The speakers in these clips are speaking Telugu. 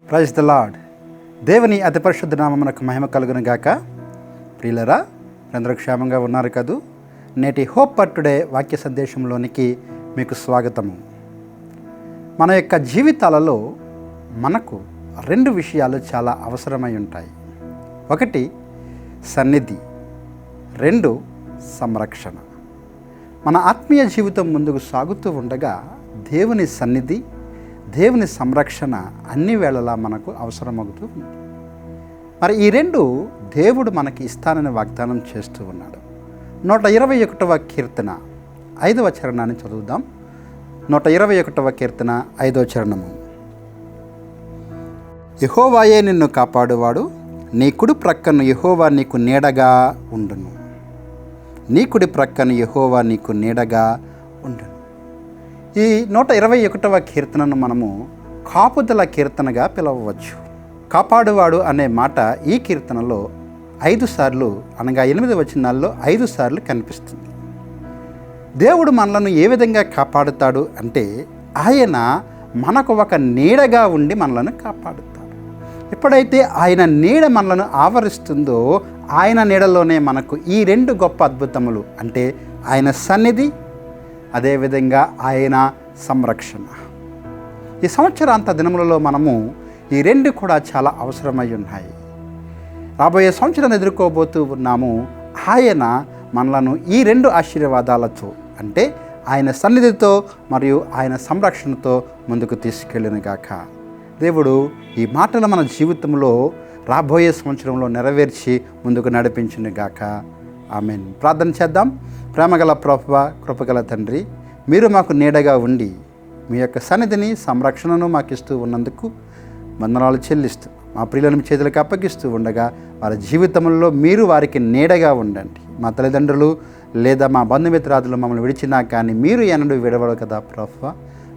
Praise the lord. దేవుని అతి పరిశుద్ధ నామమునకు మహిమ కలుగును గాక. ప్రియులరా, అందరూ క్షేమంగా ఉన్నారు కదూ? నేటి హోప్ ఫర్ టుడే వాక్య సందేశంలోనికి మీకు స్వాగతము. మన యొక్క జీవితాలలో మనకు రెండు విషయాలు చాలా అవసరమై ఉంటాయి. ఒకటి సన్నిధి, రెండు సంరక్షణ. మన ఆత్మీయ జీవితం ముందుకు సాగుతూ ఉండగా దేవుని సన్నిధి, దేవుని సంరక్షణ అన్ని వేళలా మనకు అవసరమవుతూ ఉంది. మరి ఈ రెండు దేవుడు మనకి ఇస్తానని వాగ్దానం చేస్తూ ఉన్నాడు. 121వ కీర్తన 5వ చరణాన్ని చదువుదాం. 121వ కీర్తన 5వ చరణము. యెహోవాయే నిన్ను కాపాడువాడు, నీ కుడి ప్రక్కను యెహోవా నీకు నీడగా ఉండును. నీ కుడి ప్రక్కను యెహోవా నీకు నీడగా ఉండును. ఈ 121వ కీర్తనను మనము కాపుదల కీర్తనగా పిలవవచ్చు. కాపాడువాడు అనే మాట ఈ కీర్తనలో 5 సార్లు, అనగా 8 వచనాల్లో 5 సార్లు కనిపిస్తుంది. దేవుడు మనలను ఏ విధంగా కాపాడుతాడు అంటే, ఆయన మనకు ఒక నీడగా ఉండి మనలను కాపాడుతాడు. ఎప్పుడైతే ఆయన నీడ మనలను ఆవరిస్తుందో, ఆయన నీడలోనే మనకు ఈ రెండు గొప్ప అద్భుతములు అంటే ఆయన సన్నిధి, అదేవిధంగా ఆయన సంరక్షణ. ఈ సంవత్సరాంత దినములలో మనము ఈ రెండు కూడా చాలా అవసరమై ఉన్నాయి. రాబోయే సంవత్సరాన్ని ఎదుర్కోబోతూ ఉన్నాము. ఆయన మనలను ఈ రెండు ఆశీర్వాదాలతో అంటే ఆయన సన్నిధితో మరియు ఆయన సంరక్షణతో ముందుకు తీసుకెళ్ళిన గాక. దేవుడు ఈ మాటలు మన జీవితంలో రాబోయే సంవత్సరంలో నెరవేర్చి ముందుకు నడిపించిన గాక. ఆమేన్. ప్రార్థన చేద్దాం. ప్రేమగల ప్రభువా, కృపగల తండ్రి, మీరు మాకు నీడగా ఉండి మీ యొక్క సన్నిధిని, సంరక్షణను మాకు ఇస్తూ ఉన్నందుకు వందనాలు చెల్లిస్తూ మా ప్రియులను మీ చేతులకు అప్పగిస్తూ ఉండగా వారి జీవితంలో మీరు వారికి నీడగా ఉండండి. మా తల్లిదండ్రులు లేదా మా బంధుమిత్రాదులు మమ్మల్ని విడిచినా కానీ మీరు ఎన్నడూ విడవడు కదా ప్రభువా.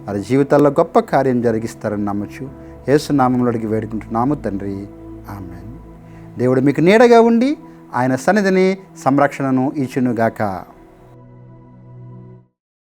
వారి జీవితాల్లో గొప్ప కార్యం జరిగిస్తారని నమ్మచ్చు. యేసు నామములో అడిగి వేడుకుంటున్నాము తండ్రి. ఆమేన్. దేవుడు మీకు నీడగా ఉండి ఆయన సన్నిధిని, సంరక్షణను ఇచ్చునుగాక.